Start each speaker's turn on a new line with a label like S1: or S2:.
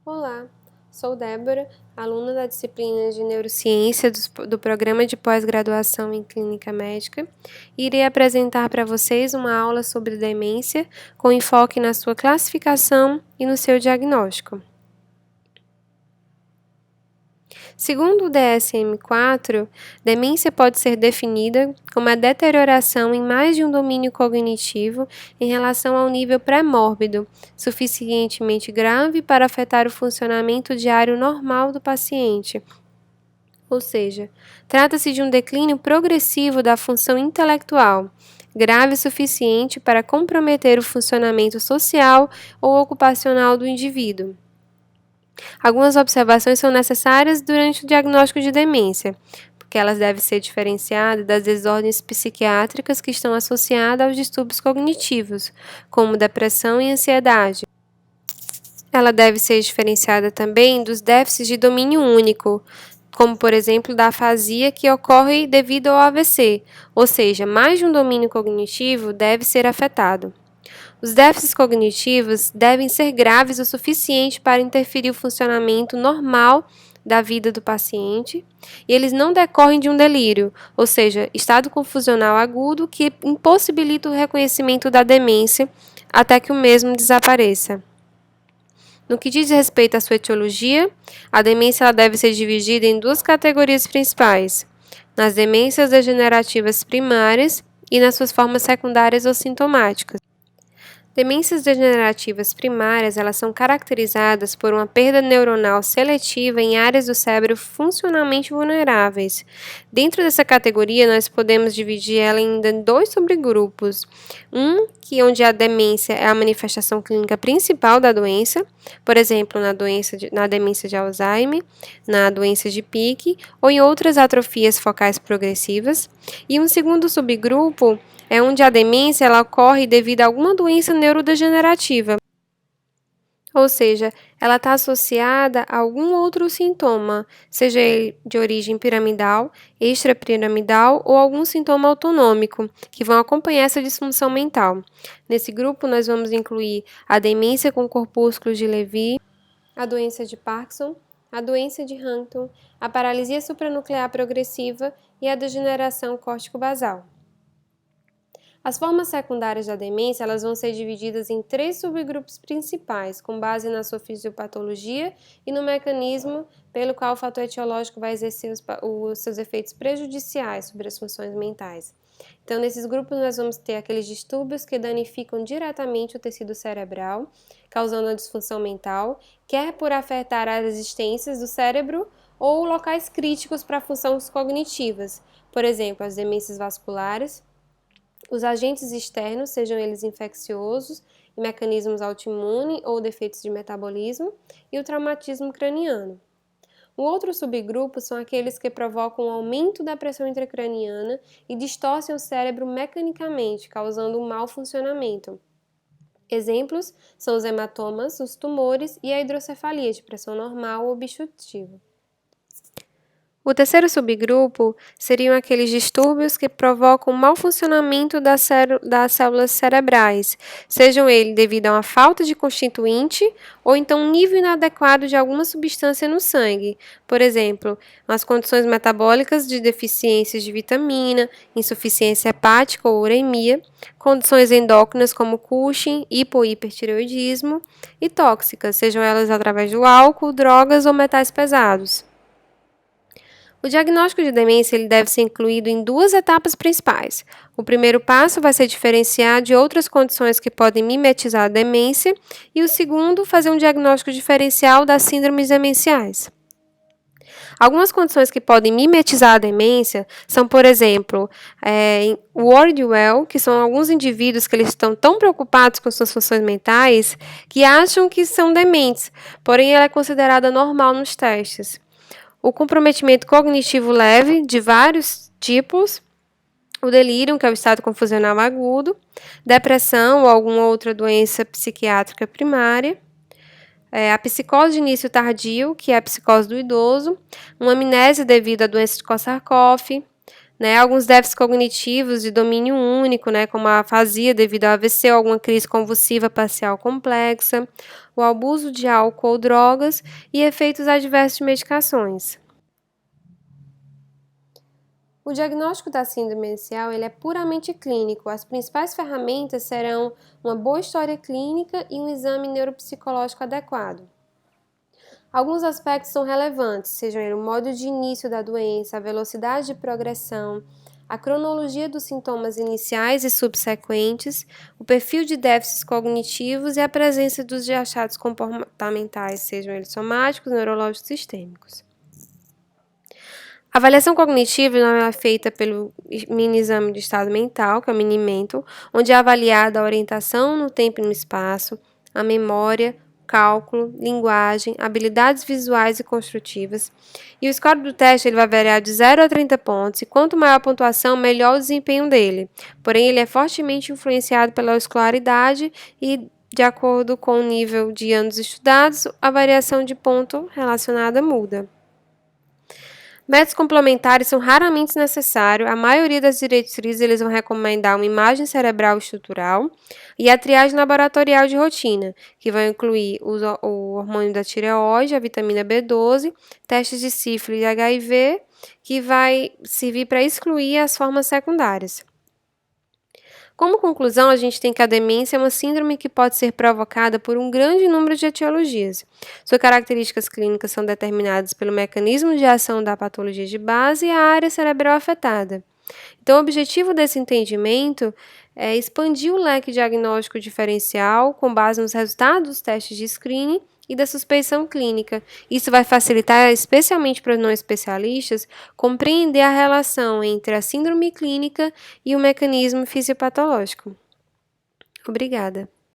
S1: Olá, sou Débora, aluna da disciplina de Neurociência do Programa de Pós-Graduação em Clínica Médica, e irei apresentar para vocês uma aula sobre demência com enfoque na sua classificação e no seu diagnóstico. Segundo o DSM-4, demência pode ser definida como a deterioração em mais de um domínio cognitivo em relação ao nível pré-mórbido, suficientemente grave para afetar o funcionamento diário normal do paciente. Ou seja, trata-se de um declínio progressivo da função intelectual, grave o suficiente para comprometer o funcionamento social ou ocupacional do indivíduo. Algumas observações são necessárias durante o diagnóstico de demência, porque elas devem ser diferenciadas das desordens psiquiátricas que estão associadas aos distúrbios cognitivos, como depressão e ansiedade. Ela deve ser diferenciada também dos déficits de domínio único, como, por exemplo, da afasia que ocorre devido ao AVC, ou seja, mais de um domínio cognitivo deve ser afetado. Os déficits cognitivos devem ser graves o suficiente para interferir o funcionamento normal da vida do paciente, e eles não decorrem de um delírio, ou seja, estado confusional agudo que impossibilita o reconhecimento da demência até que o mesmo desapareça. No que diz respeito à sua etiologia, a demência ela deve ser dividida em duas categorias principais: nas demências degenerativas primárias e nas suas formas secundárias ou sintomáticas. Demências degenerativas primárias, elas são caracterizadas por uma perda neuronal seletiva em áreas do cérebro funcionalmente vulneráveis. Dentro dessa categoria, nós podemos dividir ela em dois subgrupos. Onde a demência é a manifestação clínica principal da doença, por exemplo, na demência de Alzheimer, na doença de Pick ou em outras atrofias focais progressivas. E um segundo subgrupo é onde a demência ela ocorre devido a alguma doença neurodegenerativa, ou seja, ela está associada a algum outro sintoma, seja ele de origem piramidal, extrapiramidal ou algum sintoma autonômico, que vão acompanhar essa disfunção mental. Nesse grupo, nós vamos incluir a demência com corpúsculos de Lewy, a doença de Parkinson, a doença de Huntington, a paralisia supranuclear progressiva e a degeneração córtico-basal. As formas secundárias da demência elas vão ser divididas em três subgrupos principais, com base na sua fisiopatologia e no mecanismo pelo qual o fator etiológico vai exercer os seus efeitos prejudiciais sobre as funções mentais. Então, nesses grupos, nós vamos ter aqueles distúrbios que danificam diretamente o tecido cerebral, causando a disfunção mental, quer por afetar as existências do cérebro ou locais críticos para funções cognitivas, por exemplo, as demências vasculares, os agentes externos, sejam eles infecciosos, mecanismos autoimunes ou defeitos de metabolismo, e o traumatismo craniano. O outro subgrupo são aqueles que provocam um aumento da pressão intracraniana e distorcem o cérebro mecanicamente, causando um mau funcionamento. Exemplos são os hematomas, os tumores e a hidrocefalia de pressão normal ou obstrutiva. O terceiro subgrupo seriam aqueles distúrbios que provocam mau funcionamento das células cerebrais, sejam eles devido a uma falta de constituinte ou então um nível inadequado de alguma substância no sangue, por exemplo, as condições metabólicas de deficiências de vitamina, insuficiência hepática ou uremia, condições endócrinas como Cushing, hipo- e hipertireoidismo e tóxicas, sejam elas através do álcool, drogas ou metais pesados. O diagnóstico de demência ele deve ser incluído em duas etapas principais. O primeiro passo vai ser diferenciar de outras condições que podem mimetizar a demência, e o segundo, fazer um diagnóstico diferencial das síndromes demenciais. Algumas condições que podem mimetizar a demência são, por exemplo, o Ward-Well, que são alguns indivíduos que eles estão tão preocupados com suas funções mentais que acham que são dementes, porém ela é considerada normal nos testes. O comprometimento cognitivo leve, de vários tipos, o delírio, que é o estado confusional agudo, depressão ou alguma outra doença psiquiátrica primária, a psicose de início tardio, que é a psicose do idoso, uma amnésia devido à doença de Korsakoff, né? Alguns déficits cognitivos de domínio único, né? Como a afasia devido ao AVC ou alguma crise convulsiva parcial complexa, o abuso de álcool ou drogas e efeitos adversos de medicações. O diagnóstico da síndrome inicial ele é puramente clínico. As principais ferramentas serão uma boa história clínica e um exame neuropsicológico adequado. Alguns aspectos são relevantes, sejam o modo de início da doença, a velocidade de progressão, a cronologia dos sintomas iniciais e subsequentes, o perfil de déficits cognitivos e a presença dos achados comportamentais, sejam eles somáticos, neurológicos e sistêmicos. A avaliação cognitiva é feita pelo mini-exame de estado mental, que é o Mini-Mental, onde é avaliada a orientação no tempo e no espaço, a memória, cálculo, linguagem, habilidades visuais e construtivas. E o score do teste ele vai variar de 0 a 30 pontos, e quanto maior a pontuação, melhor o desempenho dele. Porém, ele é fortemente influenciado pela escolaridade e, de acordo com o nível de anos estudados, a variação de ponto relacionada muda. Métodos complementares são raramente necessários. A maioria das diretrizes eles vão recomendar uma imagem cerebral estrutural e a triagem laboratorial de rotina, que vai incluir o hormônio da tireoide, a vitamina B12, testes de sífilis e HIV, que vai servir para excluir as formas secundárias. Como conclusão, a gente tem que a demência é uma síndrome que pode ser provocada por um grande número de etiologias. Suas características clínicas são determinadas pelo mecanismo de ação da patologia de base e a área cerebral afetada. Então, o objetivo desse entendimento é expandir o leque diagnóstico diferencial com base nos resultados dos testes de screening e da suspeição clínica. Isso vai facilitar, especialmente para os não especialistas, compreender a relação entre a síndrome clínica e o mecanismo fisiopatológico. Obrigada.